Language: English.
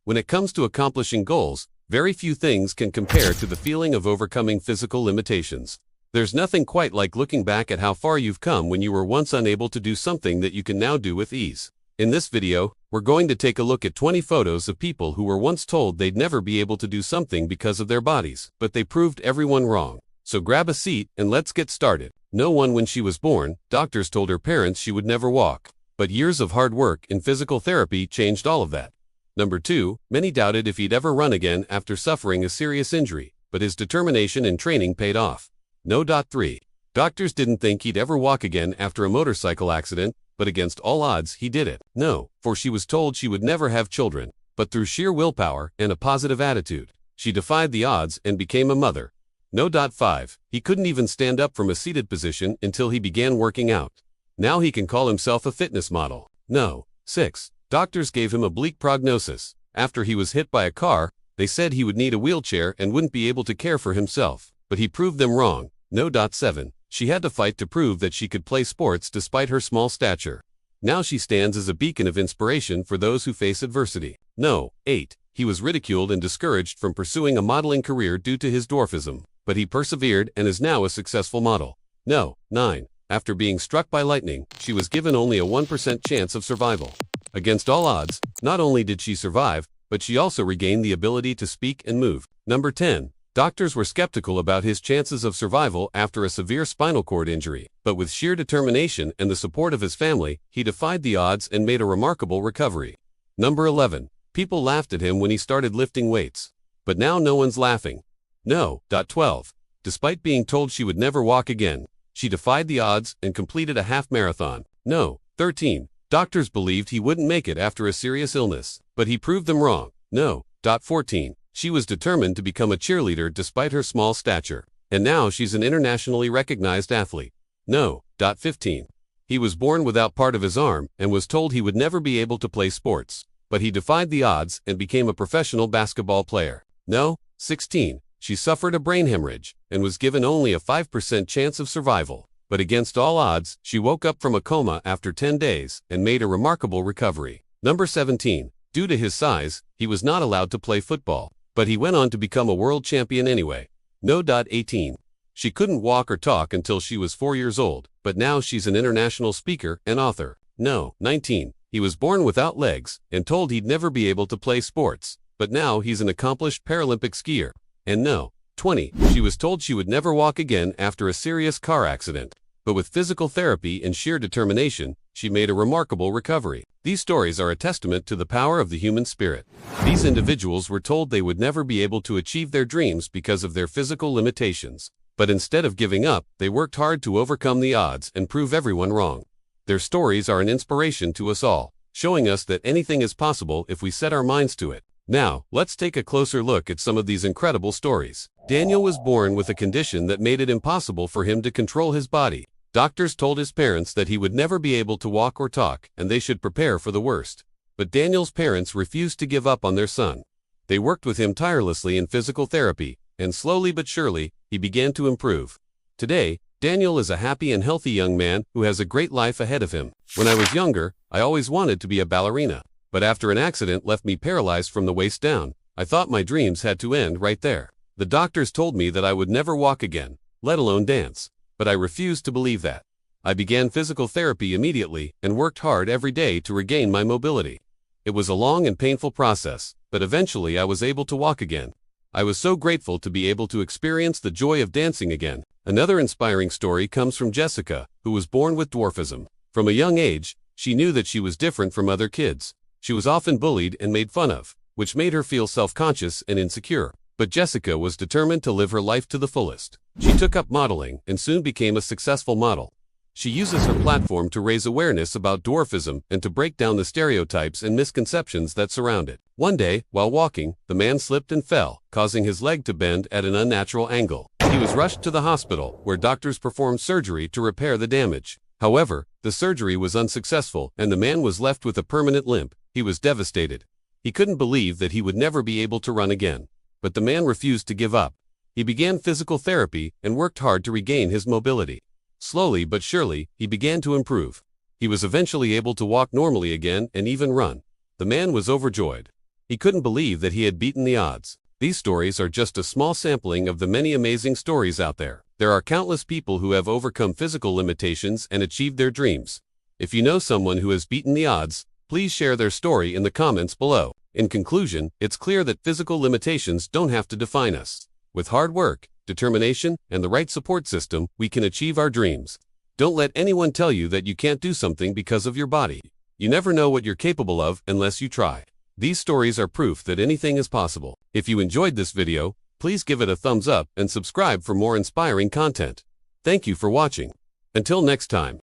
When it comes to accomplishing goals, very few things can compare to the feeling of overcoming physical limitations. There's nothing quite like looking back at how far you've come when you were once unable to do something that you can now do with ease. In this video, we're going to take a look at 20 photos of people who were once told they'd never be able to do something because of their bodies, but they proved everyone wrong. So grab a seat and let's get started. No one when she was born, doctors told her parents she would never walk. But years of hard work in physical therapy changed all of that. Number 2, many doubted if he'd ever run again after suffering a serious injury, but his determination and training paid off. No. 3. Doctors didn't think he'd ever walk again after a motorcycle accident, but against all odds he did it. No, for she was told she would never have children, but through sheer willpower and a positive attitude, she defied the odds and became a mother. No. 5. He couldn't even stand up from a seated position until he began working out. Now he can call himself a fitness model. No. 6. Doctors gave him a bleak prognosis. After he was hit by a car, they said he would need a wheelchair and wouldn't be able to care for himself, but he proved them wrong. No. 7. She had to fight to prove that she could play sports despite her small stature. Now she stands as a beacon of inspiration for those who face adversity. No. 8. He was ridiculed and discouraged from pursuing a modeling career due to his dwarfism, but he persevered and is now a successful model. No. 9. After being struck by lightning, she was given only a 1% chance of survival. Against all odds, not only did she survive, but she also regained the ability to speak and move. Number 10. Doctors were skeptical about his chances of survival after a severe spinal cord injury, but with sheer determination and the support of his family, he defied the odds and made a remarkable recovery. Number 11. People laughed at him when he started lifting weights, but now no one's laughing. No. 12. Despite being told she would never walk again, she defied the odds and completed a half marathon. No. 13. Doctors believed he wouldn't make it after a serious illness, but he proved them wrong. No. 14. She was determined to become a cheerleader despite her small stature, and now she's an internationally recognized athlete. No. 15. He was born without part of his arm and was told he would never be able to play sports, but he defied the odds and became a professional basketball player. No. 16. She suffered a brain hemorrhage and was given only a 5% chance of survival, but against all odds, she woke up from a coma after 10 days and made a remarkable recovery. Number 17. Due to his size, he was not allowed to play football, but he went on to become a world champion anyway. No. 18. She couldn't walk or talk until she was 4 years old, but now she's an international speaker and author. No. 19. He was born without legs and told he'd never be able to play sports, but now he's an accomplished Paralympic skier. And no. 20. She was told she would never walk again after a serious car accident, but with physical therapy and sheer determination, she made a remarkable recovery. These stories are a testament to the power of the human spirit. These individuals were told they would never be able to achieve their dreams because of their physical limitations, but instead of giving up, they worked hard to overcome the odds and prove everyone wrong. Their stories are an inspiration to us all, showing us that anything is possible if we set our minds to it. Now, let's take a closer look at some of these incredible stories. Daniel was born with a condition that made it impossible for him to control his body. Doctors told his parents that he would never be able to walk or talk, and they should prepare for the worst. But Daniel's parents refused to give up on their son. They worked with him tirelessly in physical therapy, and slowly but surely, he began to improve. Today, Daniel is a happy and healthy young man who has a great life ahead of him. When I was younger, I always wanted to be a ballerina, but after an accident left me paralyzed from the waist down, I thought my dreams had to end right there. The doctors told me that I would never walk again, let alone dance. But I refused to believe that. I began physical therapy immediately and worked hard every day to regain my mobility. It was a long and painful process, but eventually I was able to walk again. I was so grateful to be able to experience the joy of dancing again. Another inspiring story comes from Jessica, who was born with dwarfism. From a young age, she knew that she was different from other kids. She was often bullied and made fun of, which made her feel self-conscious and insecure. But Jessica was determined to live her life to the fullest. She took up modeling and soon became a successful model. She uses her platform to raise awareness about dwarfism and to break down the stereotypes and misconceptions that surround it. One day, while walking, the man slipped and fell, causing his leg to bend at an unnatural angle. He was rushed to the hospital, where doctors performed surgery to repair the damage. However, the surgery was unsuccessful and the man was left with a permanent limp. He was devastated. He couldn't believe that he would never be able to run again. But the man refused to give up. He began physical therapy and worked hard to regain his mobility. Slowly but surely, he began to improve. He was eventually able to walk normally again and even run. The man was overjoyed. He couldn't believe that he had beaten the odds. These stories are just a small sampling of the many amazing stories out there. There are countless people who have overcome physical limitations and achieved their dreams. If you know someone who has beaten the odds, please share their story in the comments below. In conclusion, it's clear that physical limitations don't have to define us. With hard work, determination, and the right support system, we can achieve our dreams. Don't let anyone tell you that you can't do something because of your body. You never know what you're capable of unless you try. These stories are proof that anything is possible. If you enjoyed this video, please give it a thumbs up and subscribe for more inspiring content. Thank you for watching. Until next time.